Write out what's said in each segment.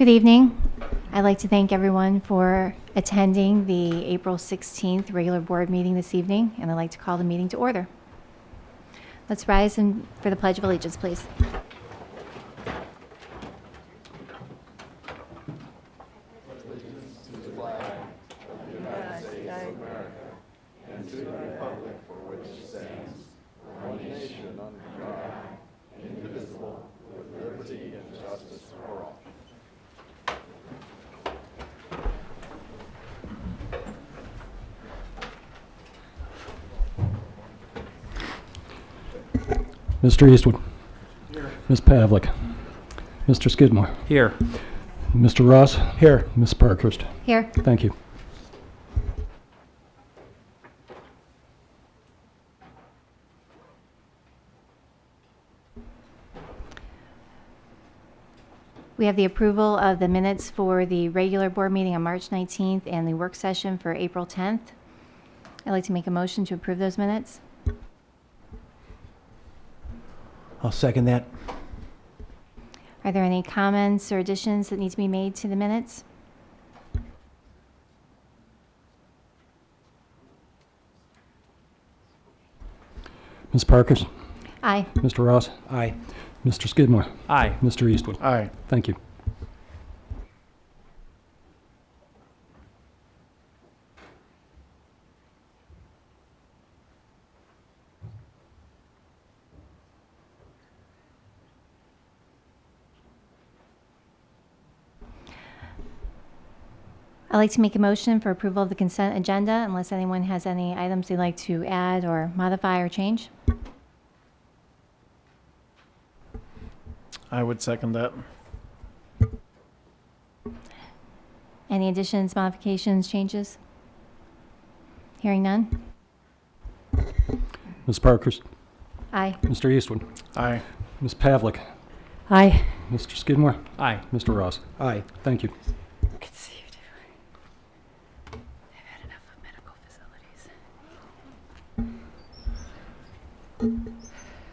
Good evening. I'd like to thank everyone for attending the April 16th regular board meeting this evening, and I'd like to call the meeting to order. Let's rise for the Pledge of Allegiance, please. Mr. Eastwood. Here. Ms. Pavlik. Mr. Skidmore. Here. Mr. Ross. Here. Ms. Parkhurst. Here. Thank you. We have the approval of the minutes for the regular board meeting on March 19th and the work session for April 10th. I'd like to make a motion to approve those minutes. I'll second that. Are there any comments or additions that need to be made to the minutes? Ms. Parkhurst. Aye. Mr. Ross. Aye. Mr. Skidmore. Aye. Mr. Eastwood. Aye. Thank you. I'd like to make a motion for approval of the consent agenda unless anyone has any items they'd like to add or modify or change. I would second that. Any additions, modifications, changes? Hearing none? Ms. Parkhurst. Aye. Mr. Eastwood. Aye. Ms. Pavlik. Aye. Mr. Skidmore. Aye. Mr. Ross. Aye. Thank you. Good to see you too. I've had enough of medical facilities.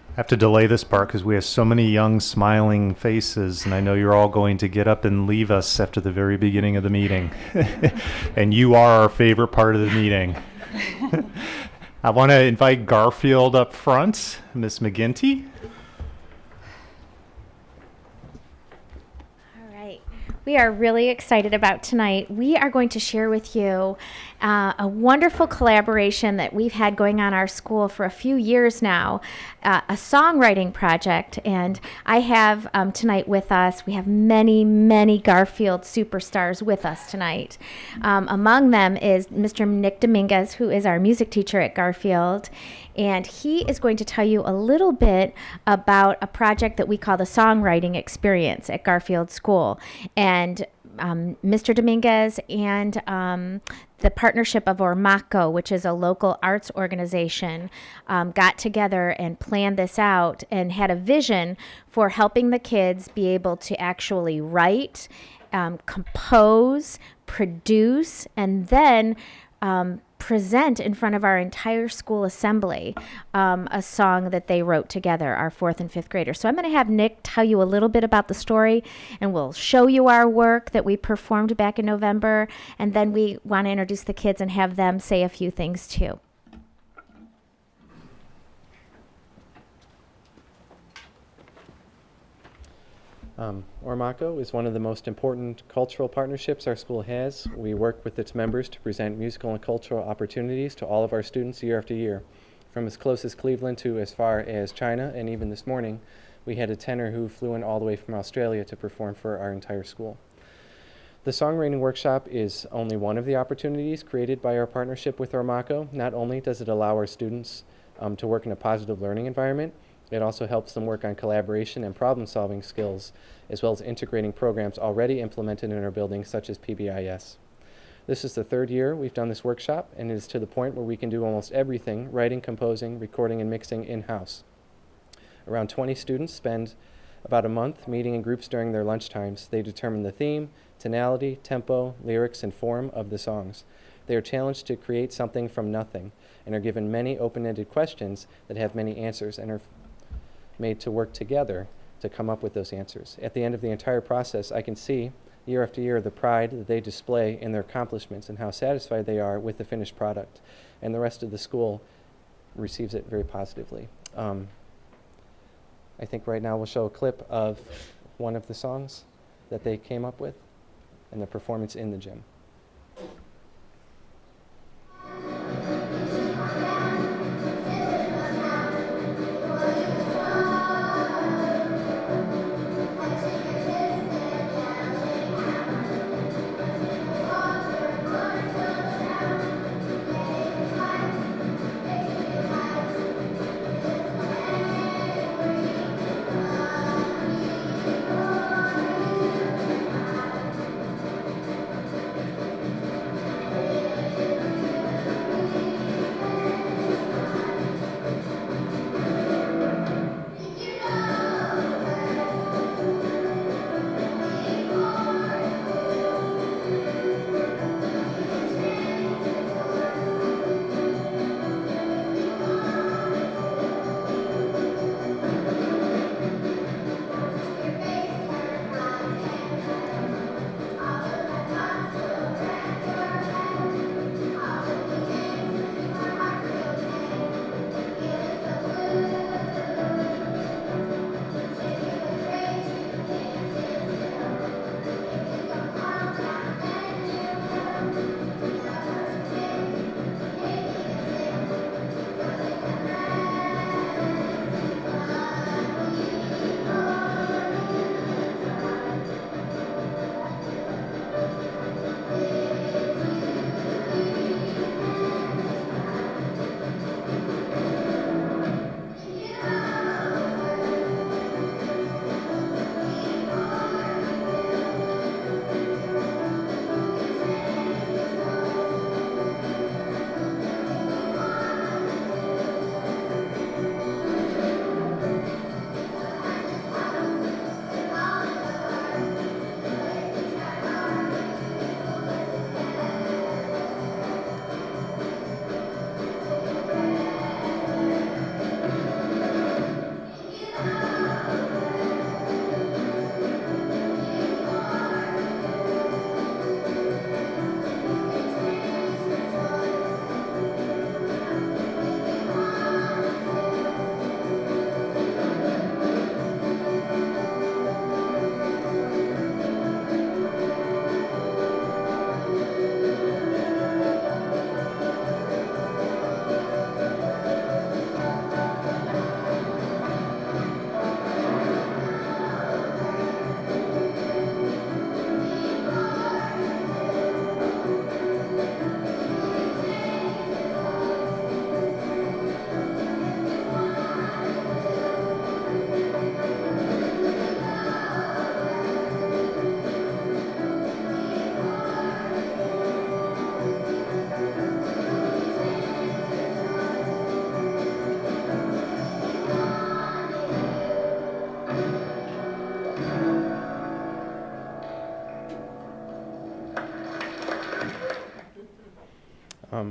I have to delay this part because we have so many young smiling faces, and I know you're all going to get up and leave us after the very beginning of the meeting. And you are our favorite part of the meeting. I want to invite Garfield up front, Miss McGinty. All right. We are really excited about tonight. We are going to share with you a wonderful collaboration that we've had going on our school for a few years now, a songwriting project. And I have tonight with us, we have many, many Garfield superstars with us tonight. Among them is Mr. Nick Dominguez, who is our music teacher at Garfield. And he is going to tell you a little bit about a project that we call the Songwriting Experience at Garfield School. And Mr. Dominguez and the partnership of Ormaco, which is a local arts organization, got together and planned this out and had a vision for helping the kids be able to actually write, compose, produce, and then present in front of our entire school assembly a song that they wrote together, our 4th and 5th graders. So I'm going to have Nick tell you a little bit about the story, and we'll show you our work that we performed back in November, and then we want to introduce the kids and have them say a few things too. Ormaco is one of the most important cultural partnerships our school has. We work with its members to present musical and cultural opportunities to all of our students year after year, from as close as Cleveland to as far as China, and even this morning we had a tenor who flew in all the way from Australia to perform for our entire school. The songwriting workshop is only one of the opportunities created by our partnership with Ormaco. Not only does it allow our students to work in a positive learning environment, it also helps them work on collaboration and problem-solving skills, as well as integrating programs already implemented in our building, such as PBIS. This is the 3rd year we've done this workshop, and it is to the point where we can do almost everything, writing, composing, recording, and mixing in-house. Around 20 students spend about a month meeting in groups during their lunch times. They determine the theme, tonality, tempo, lyrics, and form of the songs. They are challenged to create something from nothing, and are given many open-ended questions that have many answers, and are made to work together to come up with those answers. At the end of the entire process, I can see year after year the pride that they display in their accomplishments and how satisfied they are with the finished product. And the rest of the school receives it very positively. I think right now we'll show a clip of one of the songs that they came up with and the performance in the gym.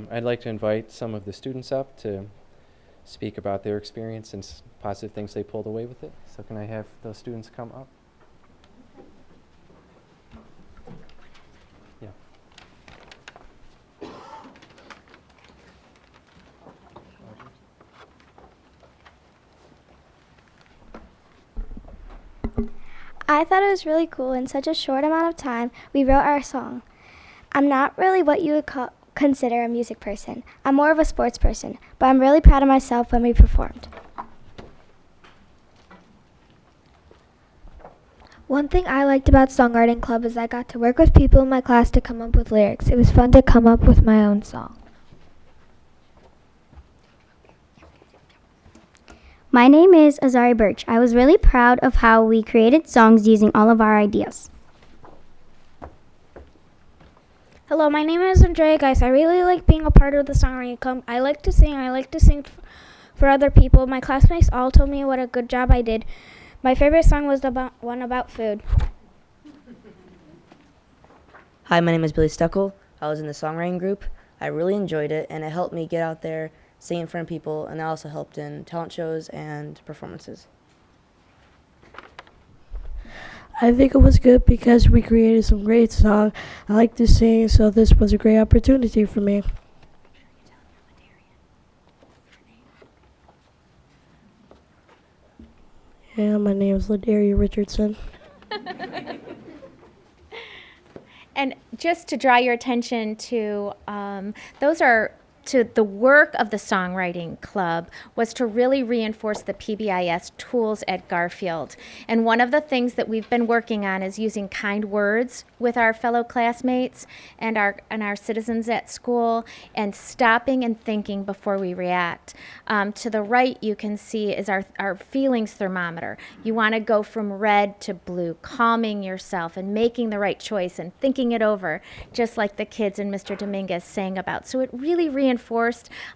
I'd like to invite some of the students up to speak about their experience and positive things they pulled away with it. So can I have those students come up? Yeah. I thought it was really cool. In such a short amount of time, we wrote our song. I'm not really what you would consider a music person. I'm more of a sports person, but I'm really proud of myself when we performed. One thing I liked about Songwriting Club is I got to work with people in my class to come up with lyrics. It was fun to come up with my own song. My name is Azari Birch. I was really proud of how we created songs using all of our ideas. Hello, my name is Andrea, guys. I really like being a part of the Songwriting Club. I like to sing. I like to sing for other people. My classmates all told me what a good job I did. My favorite song was the one about food. Hi, my name is Billy Stuckel. I was in the songwriting group. I really enjoyed it, and it helped me get out there, sing in front of people, and it also helped in talent shows and performances. I think it was good because we created some great songs. I like to sing, so this was a great opportunity for me. Yeah, my name is Ladaria Richardson. And just to draw your attention to, those are to the work of the songwriting club was to really reinforce the PBIS tools at Garfield. And one of the things that we've been working on is using kind words with our fellow classmates and our citizens at school, and stopping and thinking before we react. To the right, you can see is our feelings thermometer. You want to go from red to blue, calming yourself and making the right choice and thinking it over, just like the kids and Mr. Dominguez sang about. So it really reinforced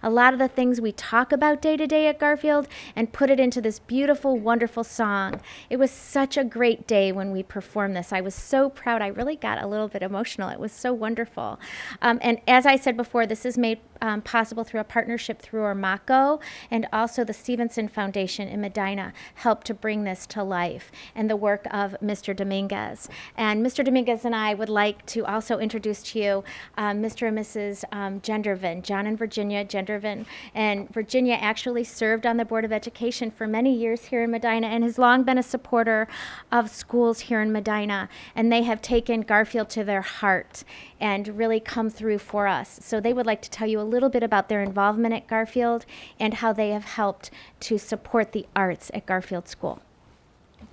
a lot of the things we talk about day to day at Garfield and put it into this beautiful, wonderful song. It was such a great day when we performed this. I was so proud. I really got a little bit emotional. It was so wonderful. And as I said before, this is made possible through a partnership through Ormaco, and also the Stevenson Foundation in Medina helped to bring this to life, and the work of Mr. Dominguez. And Mr. Dominguez and I would like to also introduce to you Mr. and Mrs. Gendervin, John and Virginia Gendervin. And Virginia actually served on the Board of Education for many years here in Medina and has long been a supporter of schools here in Medina. And they have taken Garfield to their heart and really come through for us. So they would like to tell you a little bit about their involvement at Garfield and how they have helped to support the arts at Garfield School.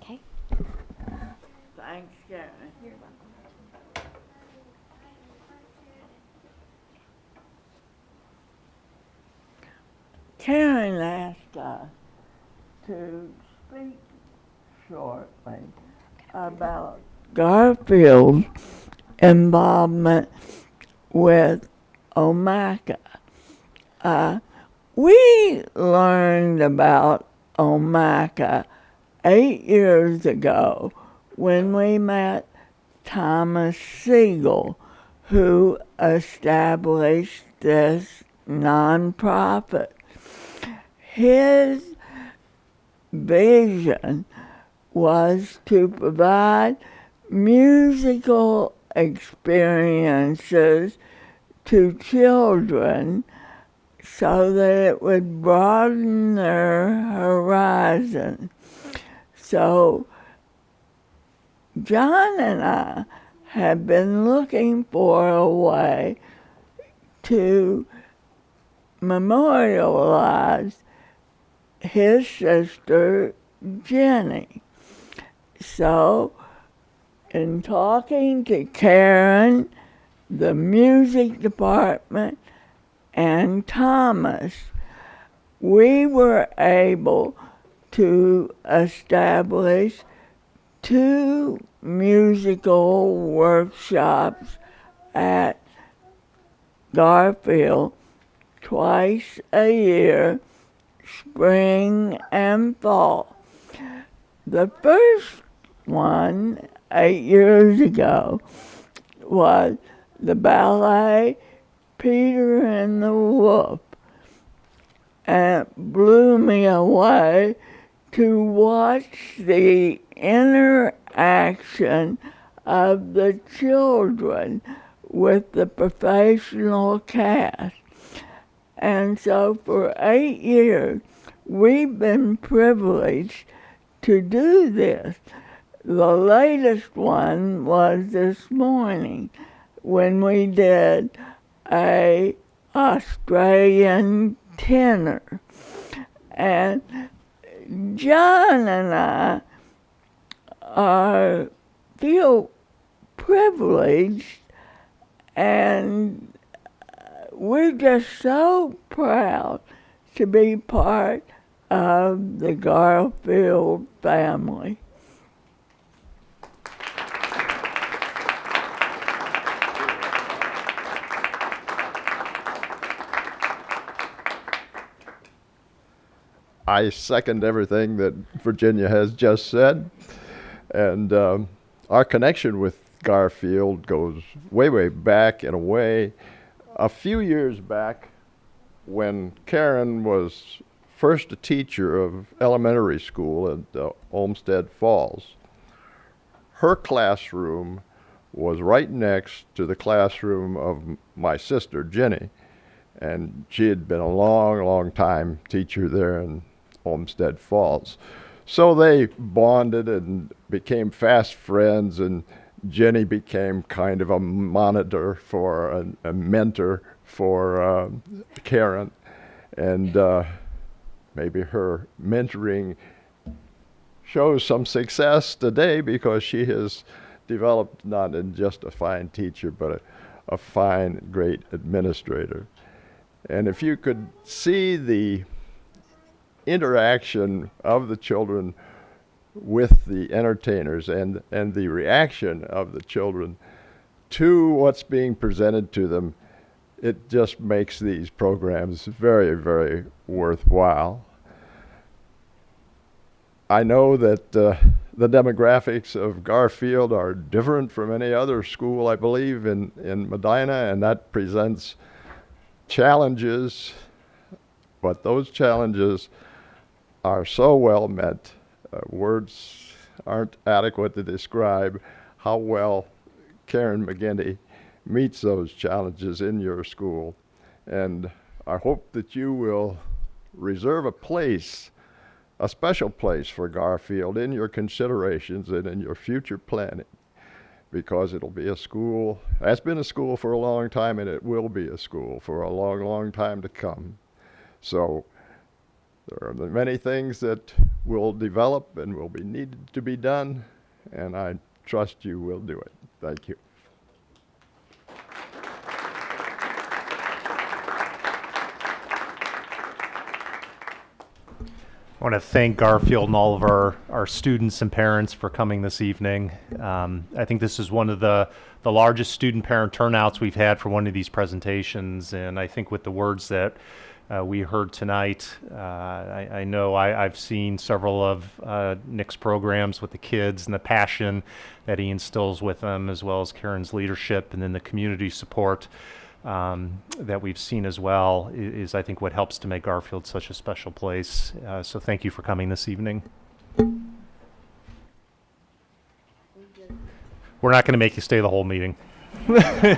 Okay. Thanks, Karen. You're welcome. Karen asked us to speak shortly about Garfield's involvement with OMACA. We learned about OMACA 8 years ago when we met Thomas Siegel, who established this nonprofit. His vision was to provide musical experiences to children so that it would broaden their horizon. So John and I have been looking for a way to memorialize his sister Jenny. So in talking to Karen, the music department, and Thomas, we were able to establish 2 musical workshops at Garfield twice a year, spring and fall. The first one, 8 years ago, was the ballet Peter and the Wolf, and it blew me away to watch the interaction of the children with the professional cast. And so for 8 years, we've been privileged to do this. The latest one was this morning when we did a Australian tenor. And John and I feel privileged, and we're just so proud to be part of the Garfield family. I second everything that Virginia has just said. And our connection with Garfield goes way, way back in a way. A few years back, when Karen was first a teacher of elementary school at Olmsted Falls, her classroom was right next to the classroom of my sister, Jenny. And she had been a long, long time teacher there in Olmsted Falls. So they bonded and became fast friends, and Jenny became kind of a monitor for a mentor for Karen. And maybe her mentoring shows some success today because she has developed not in just a fine teacher, but a fine, great administrator. And if you could see the interaction of the children with the entertainers and the reaction of the children to what's being presented to them, it just makes these programs very, very worthwhile. I know that the demographics of Garfield are different from any other school, I believe, in Medina, and that presents challenges, but those challenges are so well meant. Words aren't adequate to describe how well Karen McGinty meets those challenges in your school. And I hope that you will reserve a place, a special place for Garfield in your considerations and in your future planning, because it'll be a school, has been a school for a long time, and it will be a school for a long, long time to come. So there are many things that will develop and will be needed to be done, and I trust you will do it. Thank you. I want to thank Garfield and all of our students and parents for coming this evening. I think this is one of the largest student-parent turnouts we've had for one of these presentations, and I think with the words that we heard tonight, I know I've seen several of Nick's programs with the kids and the passion that he instills with them, as well as Karen's leadership and then the community support that we've seen as well is I think what helps to make Garfield such a special place. So thank you for coming this evening. We're not going to make you stay the whole meeting.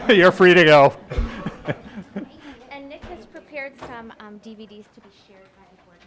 You're free to go. And Nick has prepared some DVDs to be shared by the board.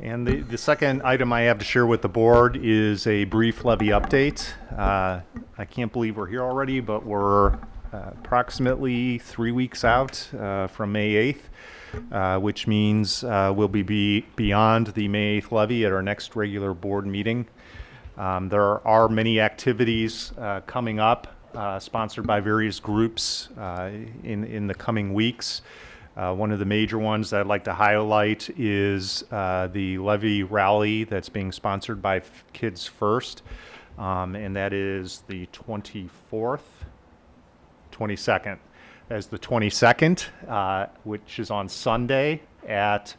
And the second item I have to share with the board is a brief levy update. I can't believe we're here already, but we're approximately 3 weeks out from May 8th, which means we'll be beyond the May 8th levy at our next regular board meeting. There are many activities coming up, sponsored by various groups in the coming weeks. One of the major ones that I'd like to highlight is the levy rally that's being sponsored by Kids First, and that is the 22nd. As the 22nd, which is on Sunday at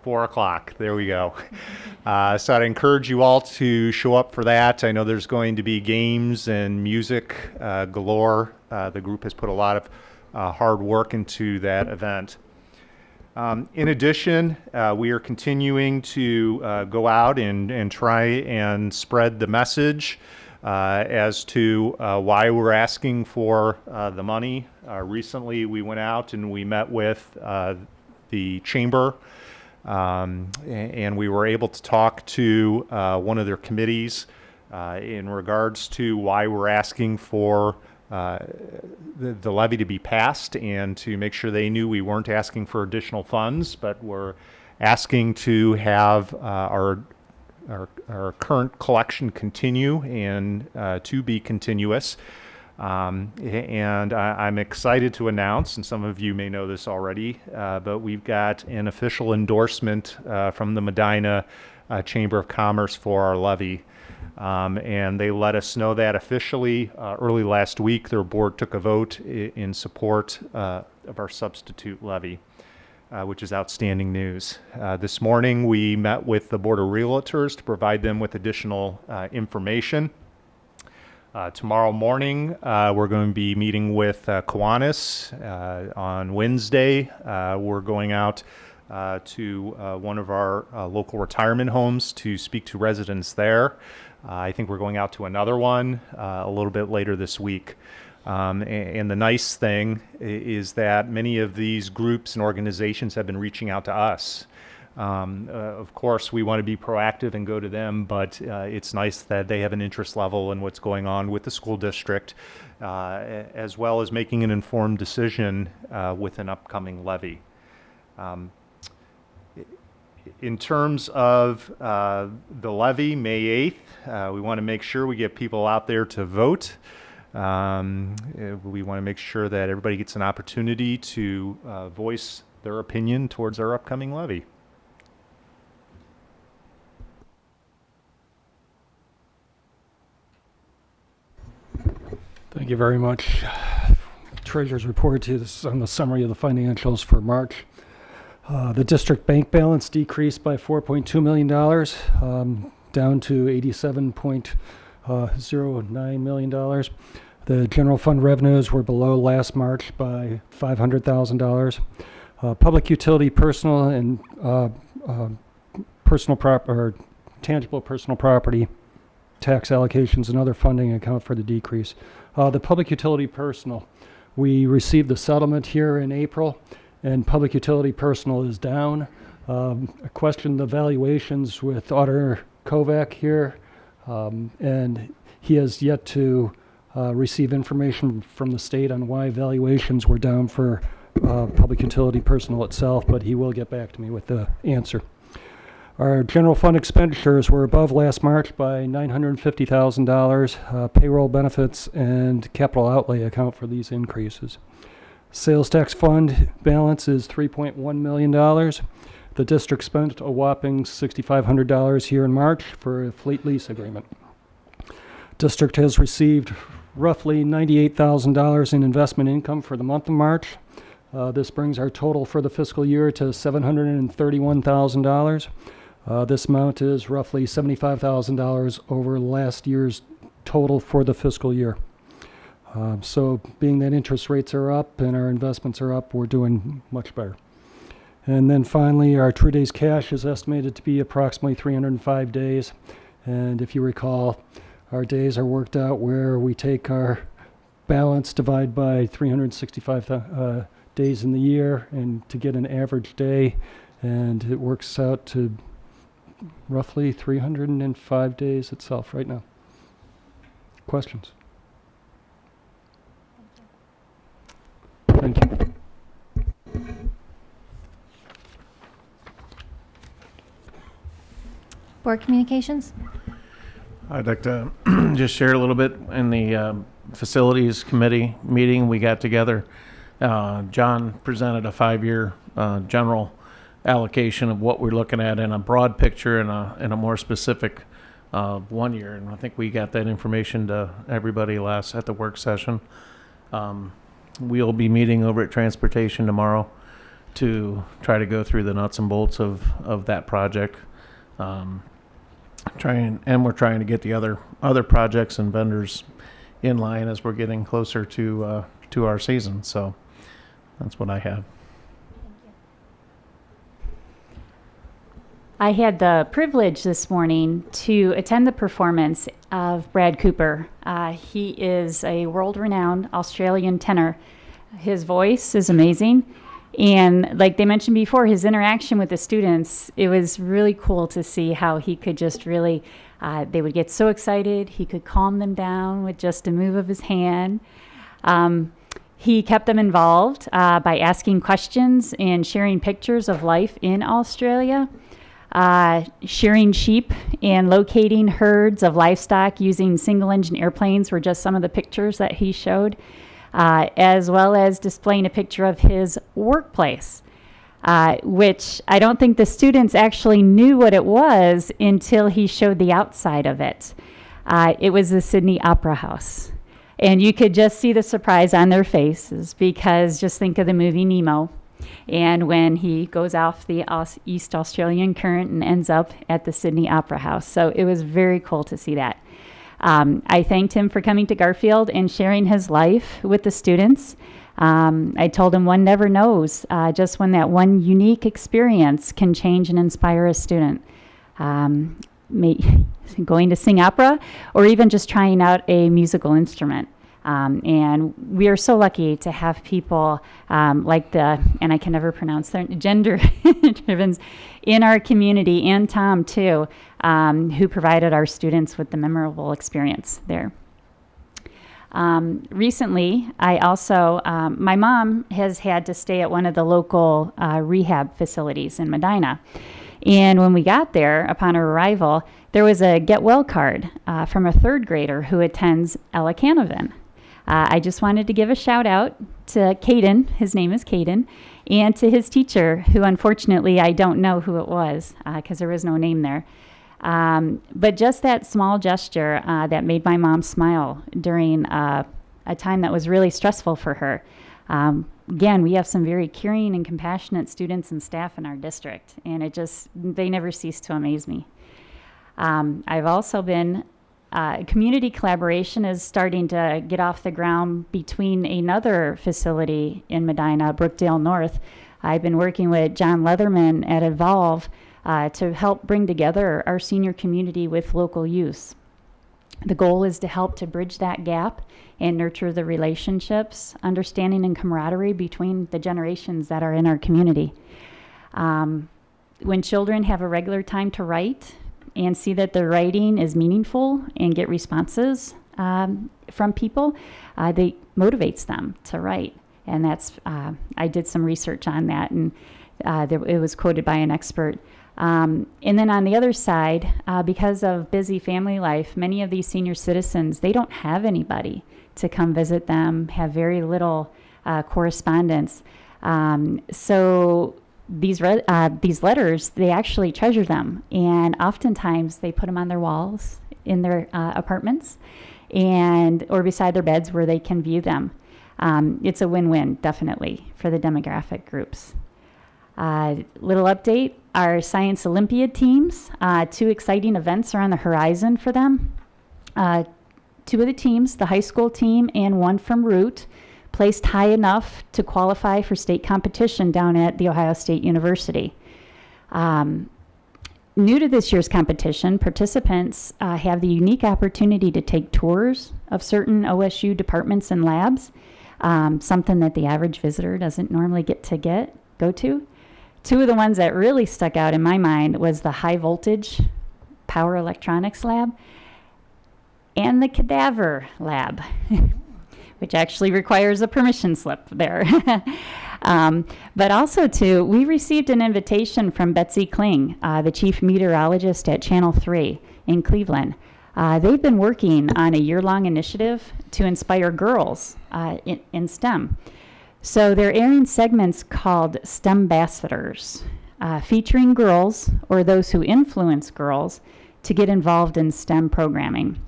4 o'clock. There we go. So I'd encourage you all to show up for that. I know there's going to be games and music galore. The group has put a lot of hard work into that event. In addition, we are continuing to go out and try and spread the message as to why we're asking for the money. Recently, we went out and we met with the chamber, and we were able to talk to one of their committees in regards to why we're asking for the levy to be passed, and to make sure they knew we weren't asking for additional funds, but we're asking to have our our current collection continue and to be continuous. And I'm excited to announce, and some of you may know this already, but we've got an official endorsement from the Medina Chamber of Commerce for our levy. And they let us know that officially early last week. Their board took a vote in support of our substitute levy, which is outstanding news. This morning we met with the Board of Realtors to provide them with additional information. Tomorrow morning we're going to be meeting with Kiwanis. On Wednesday we're going out to one of our local retirement homes to speak to residents there. I think we're going out to another one a little bit later this week. And the nice thing is that many of these groups and organizations have been reaching out to us. Of course, we want to be proactive and go to them, but it's nice that they have an interest level in what's going on with the school district, as well as making an informed decision with an upcoming levy. In terms of the levy, May 8th, we want to make sure we get people out there to vote. We want to make sure that everybody gets an opportunity to voice their opinion towards our upcoming levy. Thank you very much. Treasurer's report is on the summary of the financials for March. The district bank balance decreased by $4.2 million, down to $87.09 million. The general fund revenues were below last March by $500,000. Public utility personal and tangible personal property tax allocations and other funding account for the decrease. The public utility personal, we received the settlement here in April, and public utility personal is down. I questioned the valuations with Auditor Kovac here, and he has yet to receive information from the state on why valuations were down for public utility personal itself, but he will get back to me with the answer. Our general fund expenditures were above last March by $950,000. Payroll benefits and capital outlay account for these increases. Sales tax fund balance is $3.1 million. The district spent a whopping $6,500 here in March for a fleet lease agreement. District has received roughly $98,000 in investment income for the month of March. This brings our total for the fiscal year to $731,000. This amount is roughly $75,000 over last year's total for the fiscal year. So being that interest rates are up and our investments are up, we're doing much better. And then finally, our true days cash is estimated to be approximately 305 days. And if you recall, our days are worked out where we take our balance, divide by 365 days in the year, and to get an average day, and it works out to roughly 305 days itself right now. Questions? Thank you. Board communications? I'd like to just share a little bit. In the facilities committee meeting we got together, John presented a 5-year general allocation of what we're looking at in a broad picture and a more specific 1 year. And I think we got that information to everybody at the work session. We'll be meeting over at Transportation tomorrow to try to go through the nuts and bolts of that project. We're trying to get the other projects and vendors in line as we're getting closer to our season. So that's what I have. I had the privilege this morning to attend the performance of Brad Cooper. He is a world-renowned Australian tenor. His voice is amazing. And like they mentioned before, his interaction with the students, it was really cool to see how he could just really, they would get so excited, he could calm them down with just a move of his hand. He kept them involved by asking questions and sharing pictures of life in Australia. shearing sheep and locating herds of livestock using single-engine airplanes were just some of the pictures that he showed, as well as displaying a picture of his workplace, which I don't think the students actually knew what it was until he showed the outside of it. It was the Sydney Opera House. And you could just see the surprise on their faces, because just think of the movie Nemo. And when he goes off the East Australian current and ends up at the Sydney Opera House. So it was very cool to see that. I thanked him for coming to Garfield and sharing his life with the students. I told him one never knows just when that one unique experience can change and inspire a student. Going to sing opera, or even just trying out a musical instrument. And we are so lucky to have people like and I can never pronounce their gender driven in our community, and Tom too, who provided our students with the memorable experience there. Recently, I also, my mom has had to stay at one of the local rehab facilities in Medina. And when we got there, upon our arrival, there was a get well card from a third grader who attends Ella Canavan. I just wanted to give a shout out to Caden, his name is Caden, and to his teacher, who unfortunately I don't know who it was because there was no name there. But just that small gesture that made my mom smile during a time that was really stressful for her. Again, we have some very caring and compassionate students and staff in our district, and they never cease to amaze me. I've also been, community collaboration is starting to get off the ground between another facility in Medina, Brookdale North. I've been working with John Leatherman at Evolve to help bring together our senior community with local youth. The goal is to help to bridge that gap and nurture the relationships, understanding, and camaraderie between the generations that are in our community. When children have a regular time to write and see that their writing is meaningful and get responses from people, they motivates them to write. And that's, I did some research on that, and it was quoted by an expert. And then on the other side, because of busy family life, many of these senior citizens, they don't have anybody to come visit them, have very little correspondence. So these letters, they actually treasure them, and oftentimes they put them on their walls in their apartments or beside their beds where they can view them. It's a win-win, definitely, for the demographic groups. Little update, our Science Olympiad teams, 2 exciting events are on the horizon for them. 2 of the teams, the high school team and one from Root, placed high enough to qualify for state competition down at The Ohio State University. New to this year's competition, participants have the unique opportunity to take tours of certain OSU departments and labs, something that the average visitor doesn't normally get to go to. 2 of the ones that really stuck out in my mind was the high voltage power electronics lab and the cadaver lab, which actually requires a permission slip there. But also too, we received an invitation from Betsy Kling, the chief meteorologist at Channel 3 in Cleveland. They've been working on a year-long initiative to inspire girls in STEM. So they're airing segments called STEMbassadors, featuring girls or those who influence girls to get involved in STEM programming.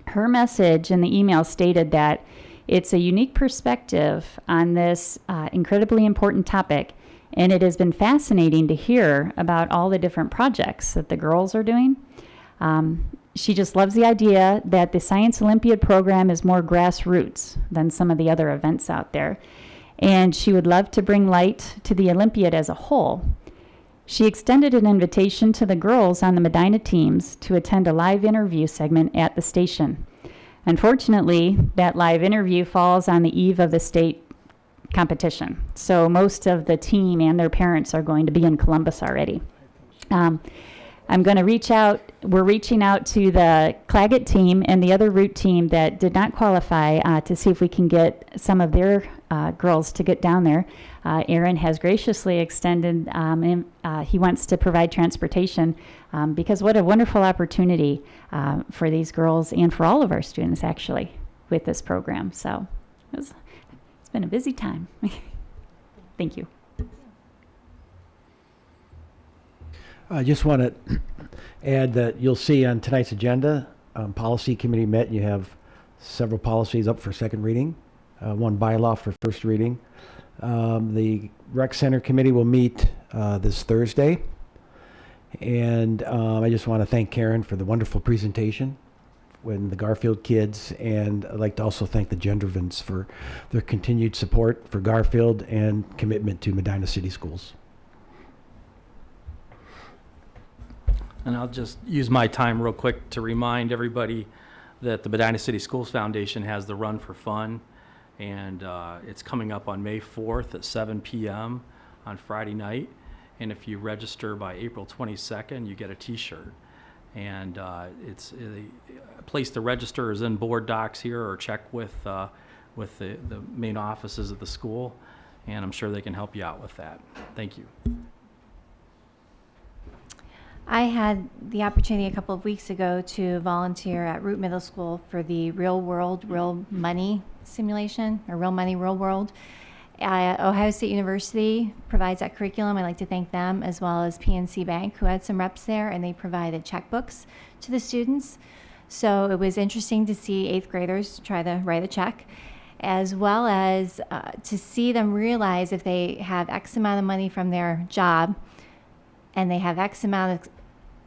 Her message in the email stated that it's a unique perspective on this incredibly important topic, and it has been fascinating to hear about all the different projects that the girls are doing. She just loves the idea that the Science Olympiad program is more grassroots than some of the other events out there. And she would love to bring light to the Olympiad as a whole. She extended an invitation to the girls on the Medina teams to attend a live interview segment at the station. Unfortunately, that live interview falls on the eve of the state competition. So most of the team and their parents are going to be in Columbus already. I'm going to we're reaching out to the Claggett team and the other Root team that did not qualify to see if we can get some of their girls to get down there. Aaron has graciously extended, he wants to provide transportation because what a wonderful opportunity for these girls and for all of our students actually with this program. So it's been a busy time. Thank you. I just want to add that you'll see on tonight's agenda, policy committee met. You have several policies up for second reading, one bylaw for first reading. The rec center committee will meet this Thursday. And I just want to thank Karen for the wonderful presentation when the Garfield kids, and I'd like to also thank the Gendrovins for their continued support for Garfield and commitment to Medina City Schools. And I'll just use my time real quick to remind everybody that the Medina City Schools Foundation has the Run for Fun, and it's coming up on May 4th at 7 p.m. on Friday night. And if you register by April 22nd, you get a t-shirt. And it's a place to register is in board docs here, or check with the main offices of the school, and I'm sure they can help you out with that. Thank you. I had the opportunity a couple of weeks ago to volunteer at Root Middle School for the Real World, Real Money simulation, or Real Money, Real World. Ohio State University provides that curriculum. I'd like to thank them, as well as PNC Bank, who had some reps there, and they provided checkbooks to the students. So it was interesting to see 8th graders try to write a check, as well as to see them realize if they have X amount of money from their job and they have X amount of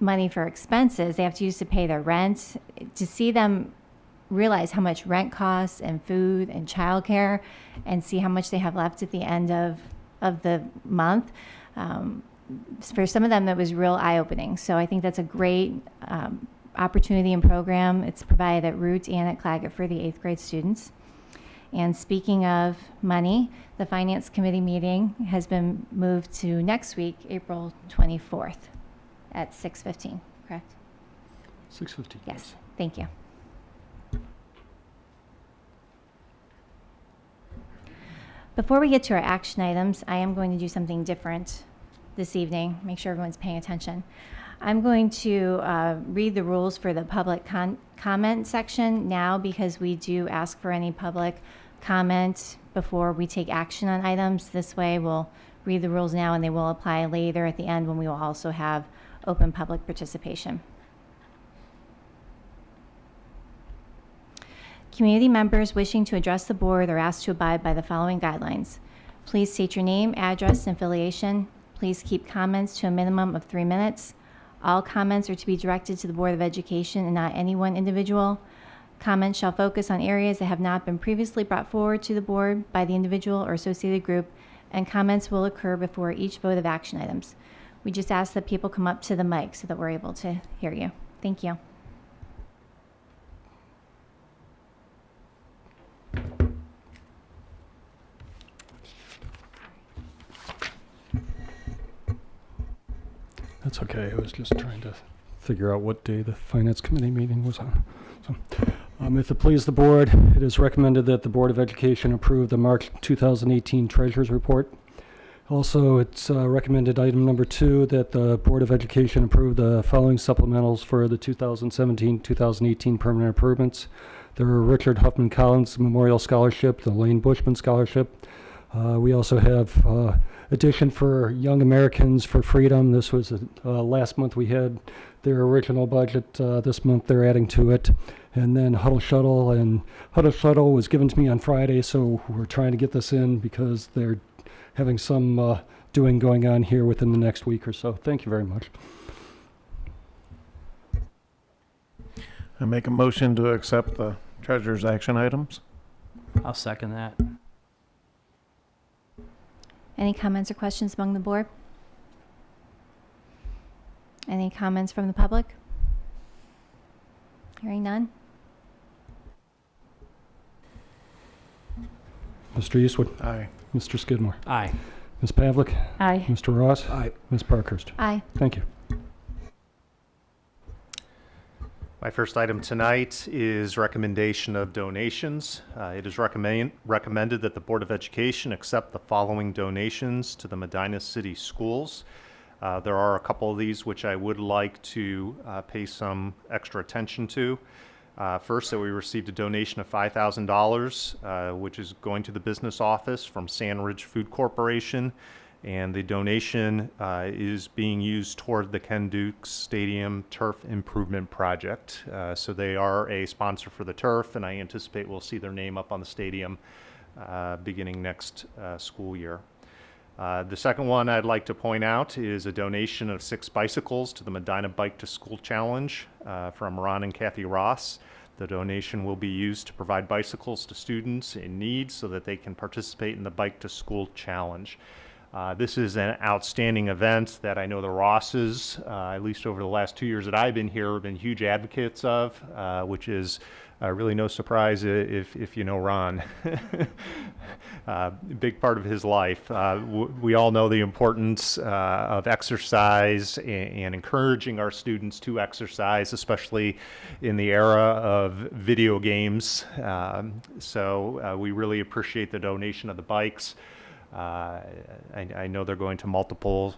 money for expenses they have to use to pay their rent, to see them realize how much rent costs and food and childcare, and see how much they have left at the end of the month. For some of them, that was real eye-opening. So I think that's a great opportunity and program. It's provided at Root and at Claggett for the 8th grade students. And speaking of money, the Finance Committee meeting has been moved to next week, April 24th at 6:15, correct? 6:15. Yes, thank you. Before we get to our action items, I am going to do something different this evening. Make sure everyone's paying attention. I'm going to read the rules for the public comment section now, because we do ask for any public comment before we take action on items. This way we'll read the rules now, and they will apply later at the end when we will also have open public participation. Community members wishing to address the board are asked to abide by the following guidelines. Please state your name, address, and affiliation. Please keep comments to a minimum of 3 minutes. All comments are to be directed to the Board of Education and not any one individual. Comments shall focus on areas that have not been previously brought forward to the board by the individual or associated group, and comments will occur before each vote of action items. We just ask that people come up to the mic so that we're able to hear you. Thank you. That's okay. I was just trying to figure out what day the Finance Committee meeting was on. So, if it please the board, it is recommended that the Board of Education approve the March 2018 Treasurers Report. Also, it's recommended item number 2 that the Board of Education approve the following supplementals for the 2017-2018 permanent improvements. There are Richard Huffman Collins Memorial Scholarship, the Lane Bushman Scholarship. We also have addition for Young Americans for Freedom. This was last month we had their original budget. This month they're adding to it. And then Huddle Shuttle, and Huddle Shuttle was given to me on Friday, so we're trying to get this in because they're having some doing going on here within the next week or so. Thank you very much. I make a motion to accept the treasurer's action items. I'll second that. Any comments or questions among the board? Any comments from the public? Hearing none. Mr. Eastwood. Aye. Mr. Skidmore. Aye. Ms. Pavlik. Aye. Mr. Ross. Aye. Ms. Parkhurst. Aye. Thank you. My first item tonight is recommendation of donations. It is recommended that the Board of Education accept the following donations to the Medina City Schools. There are a couple of these which I would like to pay some extra attention to. First, that we received a donation of $5,000, which is going to the business office from Sandridge Food Corporation. And the donation is being used toward the Ken Dukes Stadium Turf Improvement Project. So they are a sponsor for the turf, and I anticipate we'll see their name up on the stadium beginning next school year. The second one I'd like to point out is a donation of 6 bicycles to the Medina Bike to School Challenge from Ron and Kathy Ross. The donation will be used to provide bicycles to students in need so that they can participate in the Bike to School Challenge. This is an outstanding event that I know the Rosses, at least over the last 2 years that I've been here, have been huge advocates of, which is really no surprise if you know Ron. Big part of his life. We all know the importance of exercise and encouraging our students to exercise, especially in the era of video games. So we really appreciate the donation of the bikes. I know they're going to multiple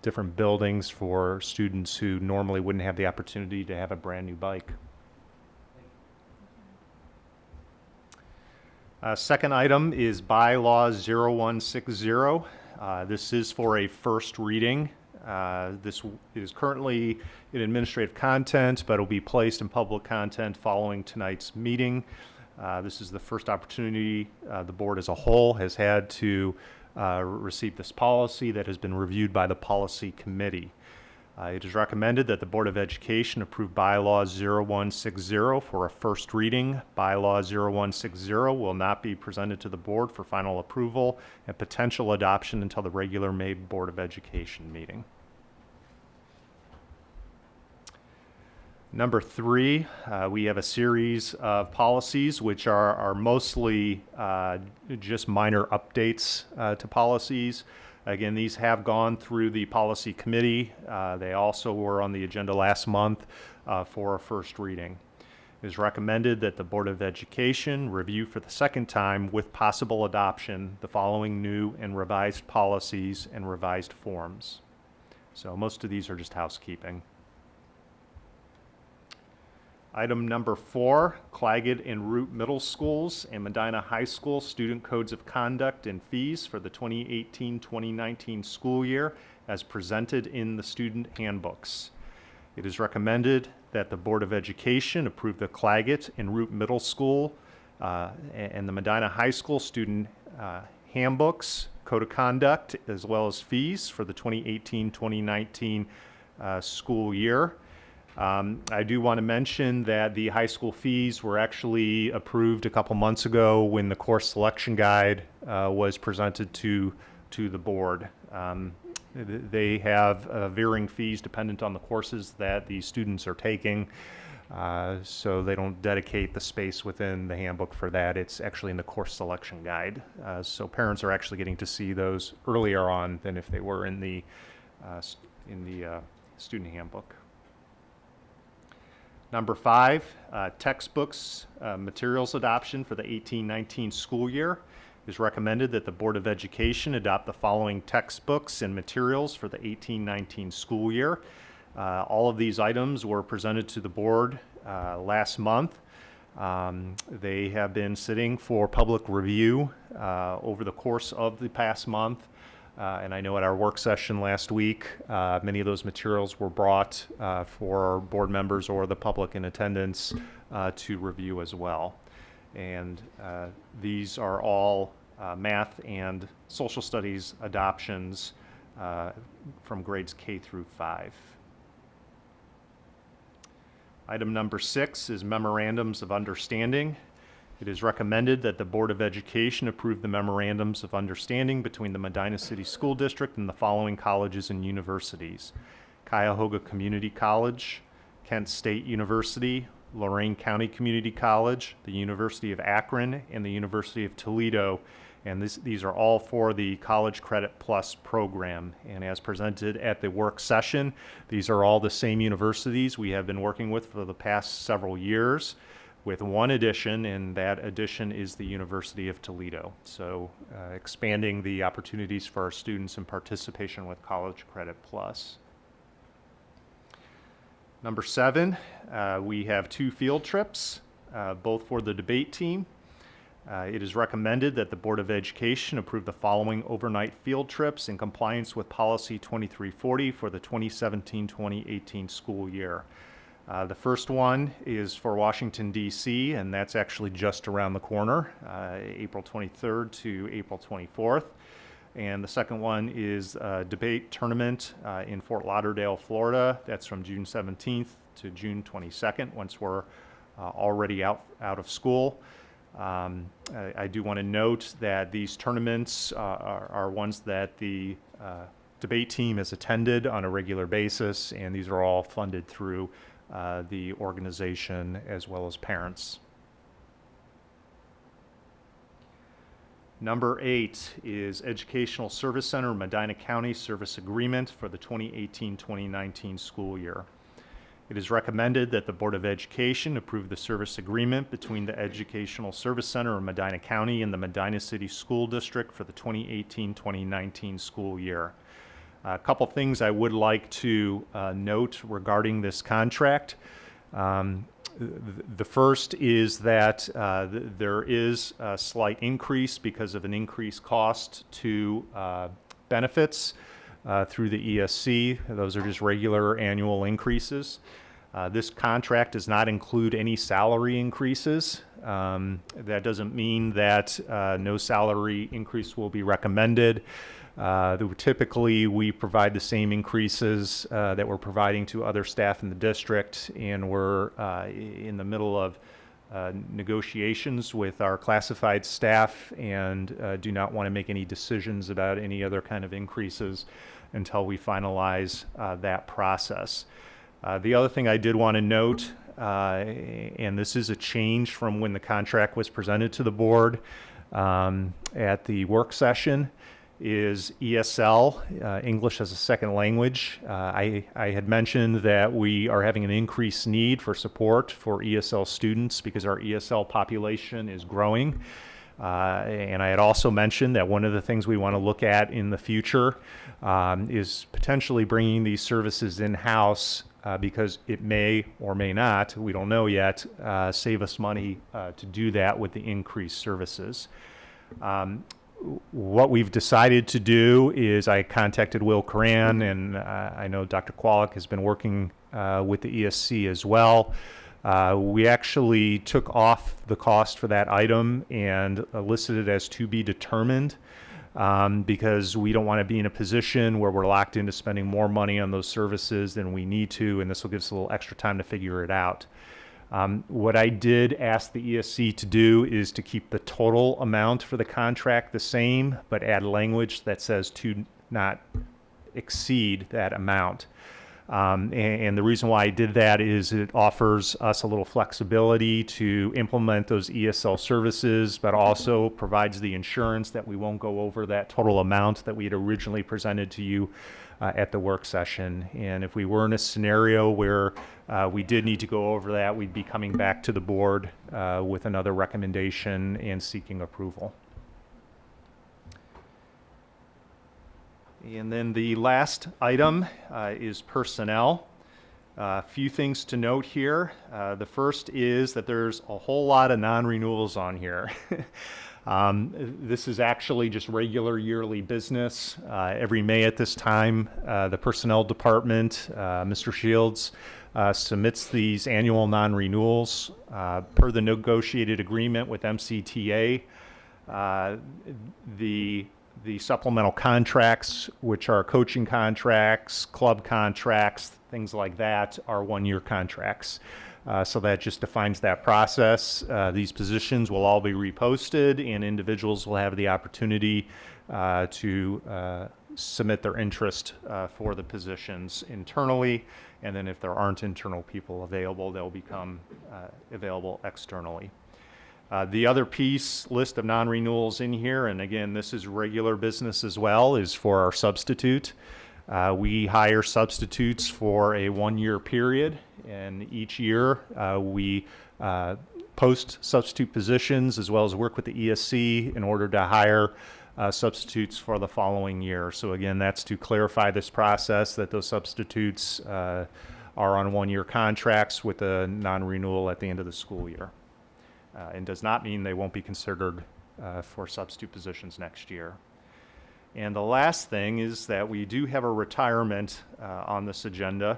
different buildings for students who normally wouldn't have the opportunity to have a brand new bike. Second item is bylaw 0160. This is for a first reading. This is currently in administrative content, but it will be placed in public content following tonight's meeting. This is the first opportunity the board as a whole has had to receive this policy that has been reviewed by the policy committee. It is recommended that the Board of Education approve bylaw 0160 for a first reading. Bylaw 0160 will not be presented to the board for final approval and potential adoption until the regular May Board of Education meeting. Number 3, we have a series of policies which are mostly just minor updates to policies. Again, these have gone through the policy committee. They also were on the agenda last month for a first reading. It is recommended that the Board of Education review for the second time with possible adoption the following new and revised policies and revised forms. So most of these are just housekeeping. Item number 4, Claggett and Root Middle Schools and Medina High School Student Codes of Conduct and Fees for the 2018-2019 school year as presented in the student handbooks. It is recommended that the Board of Education approve the Claggett and Root Middle School and the Medina High School Student Handbooks, Code of Conduct, as well as fees for the 2018-2019 school year. I do want to mention that the high school fees were actually approved a couple months ago when the course selection guide was presented to the board. They have varying fees dependent on the courses that the students are taking, so they don't dedicate the space within the handbook for that. It's actually in the course selection guide. So parents are actually getting to see those earlier on than if they were in the student handbook. Number 5, textbooks, materials adoption for the 18-19 school year. It is recommended that the Board of Education adopt the following textbooks and materials for the 18-19 school year. All of these items were presented to the board last month. They have been sitting for public review over the course of the past month. And I know at our work session last week, many of those materials were brought for board members or the public in attendance to review as well. And these are all math and social studies adoptions from grades K through 5. Item number 6 is memorandums of understanding. It is recommended that the Board of Education approve the memorandums of understanding between the Medina City School District and the following colleges and universities: Cuyahoga Community College, Kent State University, Lorain County Community College, the University of Akron, and the University of Toledo, And these are all for the College Credit Plus program. And as presented at the work session, these are all the same universities we have been working with for the past several years, with one addition, and that addition is the University of Toledo. So expanding the opportunities for our students in participation with College Credit Plus. Number 7, we have 2 field trips, both for the debate team. It is recommended that the Board of Education approve the following overnight field trips in compliance with Policy 2340 for the 2017-2018 school year. The first one is for Washington, D.C., and that's actually just around the corner, April 23rd to April 24th. And the second one is a debate tournament in Fort Lauderdale, Florida. That's from June 17th to June 22nd, once we're already out of school. I do want to note that these tournaments are ones that the debate team has attended on a regular basis, and these are all funded through the organization as well as parents. Number 8 is Educational Service Center Medina County Service Agreement for the 2018-2019 school year. It is recommended that the Board of Education approve the service agreement between the Educational Service Center of Medina County and the Medina City School District for the 2018-2019 school year. A couple things I would like to note regarding this contract. The first is that there is a slight increase because of an increased cost to benefits through the ESC. Those are just regular annual increases. This contract does not include any salary increases. That doesn't mean that no salary increase will be recommended. Typically, we provide the same increases that we're providing to other staff in the district, and we're in the middle of negotiations with our classified staff and do not want to make any decisions about any other kind of increases until we finalize that process. The other thing I did want to note, and this is a change from when the contract was presented to the board at the work session, is ESL, English as a Second Language. I had mentioned that we are having an increased need for support for ESL students because our ESL population is growing. And I had also mentioned that one of the things we want to look at in the future is potentially bringing these services in-house because it may or may not, we don't know yet, save us money to do that with the increased services. What we've decided to do is I contacted Will Coran, and I know Dr. Kwolek has been working with the ESC as well. We actually took off the cost for that item and listed it as to be determined because we don't want to be in a position where we're locked into spending more money on those services than we need to, and this will give us a little extra time to figure it out. What I did ask the ESC to do is to keep the total amount for the contract the same, but add language that says to not exceed that amount. And the reason why I did that is it offers us a little flexibility to implement those ESL services, but also provides the insurance that we won't go over that total amount that we had originally presented to you at the work session. And if we were in a scenario where we did need to go over that, we'd be coming back to the board with another recommendation and seeking approval. And then the last item is personnel. A few things to note here. The first is that there's a whole lot of non-renewals on here. This is actually just regular yearly business. Every May at this time, the personnel department, Mr. Shields, submits these annual non-renewals per the negotiated agreement with MCTA. The supplemental contracts, which are coaching contracts, club contracts, things like that, are one-year contracts. So that just defines that process. These positions will all be reposted, and individuals will have the opportunity to submit their interest for the positions internally, and then if there aren't internal people available, they'll become available externally. The other piece, list of non-renewals in here, and again, this is regular business as well, is for our substitute. We hire substitutes for a 1-year period, and each year we post substitute positions as well as work with the ESC in order to hire substitutes for the following year. So again, that's to clarify this process, that those substitutes are on 1-year contracts with a non-renewal at the end of the school year. And does not mean they won't be considered for substitute positions next year. And the last thing is that we do have a retirement on this agenda.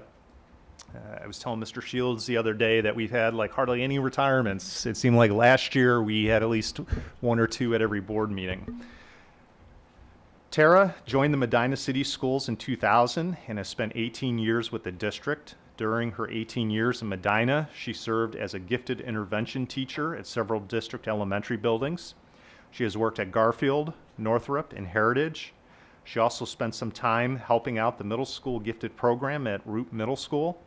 I was telling Mr. Shields the other day that we've had like hardly any retirements. It seemed like last year we had at least 1 or 2 at every board meeting. Tara joined the Medina City Schools in 2000 and has spent 18 years with the district. During her 18 years in Medina, she served as a gifted intervention teacher at several district elementary buildings. She has worked at Garfield, Northrop, and Heritage. She also spent some time helping out the middle school gifted program at Root Middle School.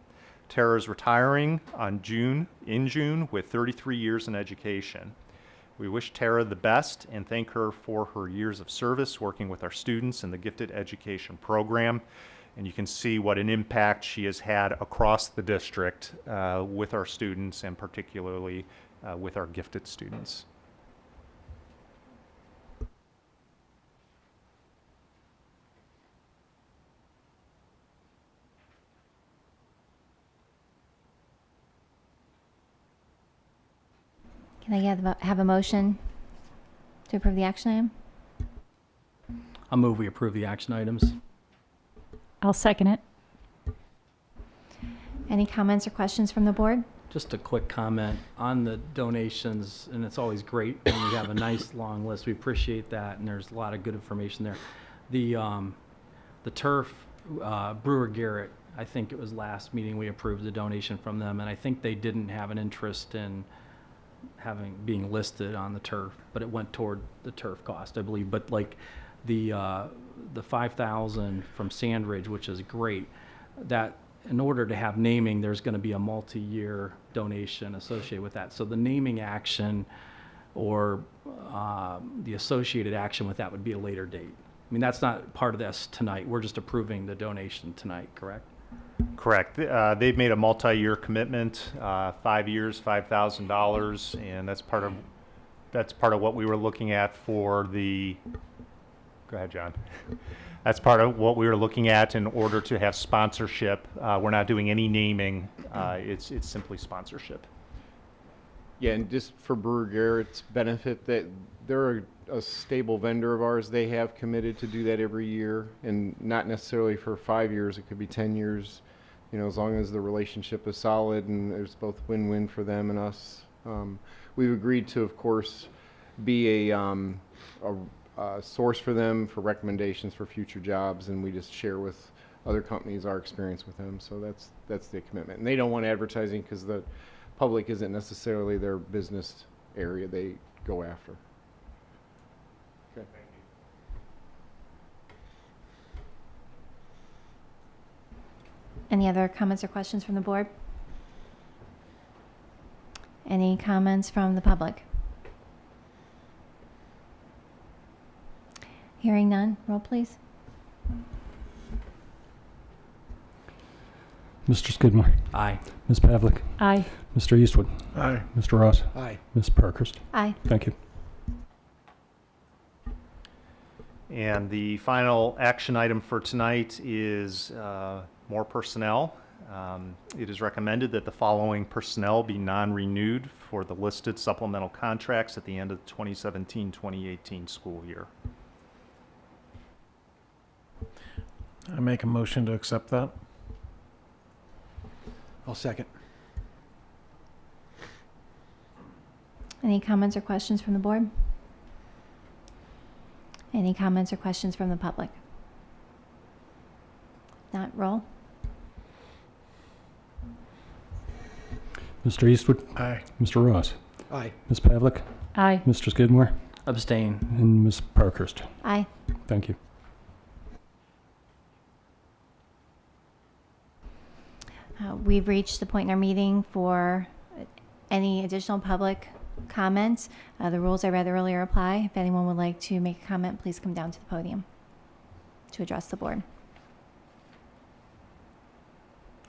Tara is retiring in June with 33 years in education. We wish Tara the best and thank her for her years of service working with our students in the gifted education program. And you can see what an impact she has had across the district with our students, and particularly with our gifted students. Can I have a motion to approve the action item? I'll move we approve the action items. I'll second it. Any comments or questions from the board? Just a quick comment on the donations, and it's always great when we have a nice long list. We appreciate that, and there's a lot of good information there. The turf, Brewer Garrett, I think it was last meeting we approved the donation from them, and I think they didn't have an interest in being listed on the turf, but it went toward the turf cost, I believe. But like the 5,000 from Sandridge, which is great, that in order to have naming, there's going to be a multi-year donation associated with that. So the naming action or the associated action with that would be a later date. I mean, that's not part of this tonight. We're just approving the donation tonight, correct? Correct. They've made a multi-year commitment, 5 years, $5,000, and that's part of what we were looking at for the. Go ahead, John. That's part of what we were looking at in order to have sponsorship. We're not doing any naming. It's simply sponsorship. Yeah, and just for Brewer Garrett's benefit, that they're a stable vendor of ours. They have committed to do that every year, and not necessarily for 5 years. It could be 10 years, as long as the relationship is solid and there's both win-win for them and us. We've agreed to, of course, be a source for them for recommendations for future jobs, and we just share with other companies our experience with them. So that's the commitment. And they don't want advertising because the public isn't necessarily their business area they go after. Okay. Thank you. Any other comments or questions from the board? Any comments from the public? Hearing none, roll please. Mr. Skidmore. Aye. Ms. Pavlik. Aye. Mr. Eastwood. Aye. Mr. Ross. Aye. Ms. Parkhurst. Aye. Thank you. And the final action item for tonight is more personnel. It is recommended that the following personnel be non-renewed for the listed supplemental contracts at the end of the 2017-2018 school year. I make a motion to accept that. I'll second. Any comments or questions from the board? Any comments or questions from the public? Not roll. Mr. Eastwood. Aye. Mr. Ross. Aye. Ms. Pavlik. Aye. Mr. Skidmore. Abstain. And Ms. Parkhurst. Aye. Thank you. We've reached the point in our meeting for any additional public comment. The rules I read earlier apply. If anyone would like to make a comment, please come down to the podium to address the board.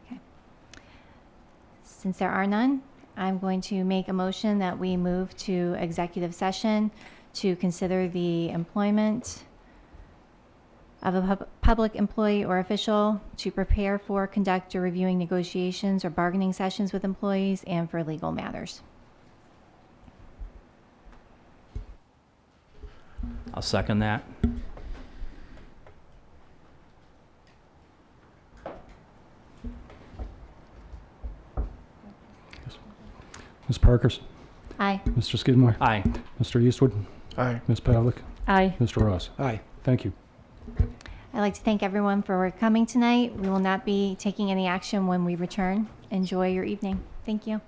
Okay. Since there are none, I'm going to make a motion that we move to executive session to consider the employment of a public employee or official, to prepare for, conduct, or reviewing negotiations or bargaining sessions with employees, and for legal matters. I'll second that. Ms. Parkers? Aye. Mr. Skidmore? Aye. Mr. Eastwood? Aye. Ms. Pavlik? Aye. Mr. Ross? Aye. Thank you. I'd like to thank everyone for coming tonight. We will not be taking any action when we return. Enjoy your evening. Thank you.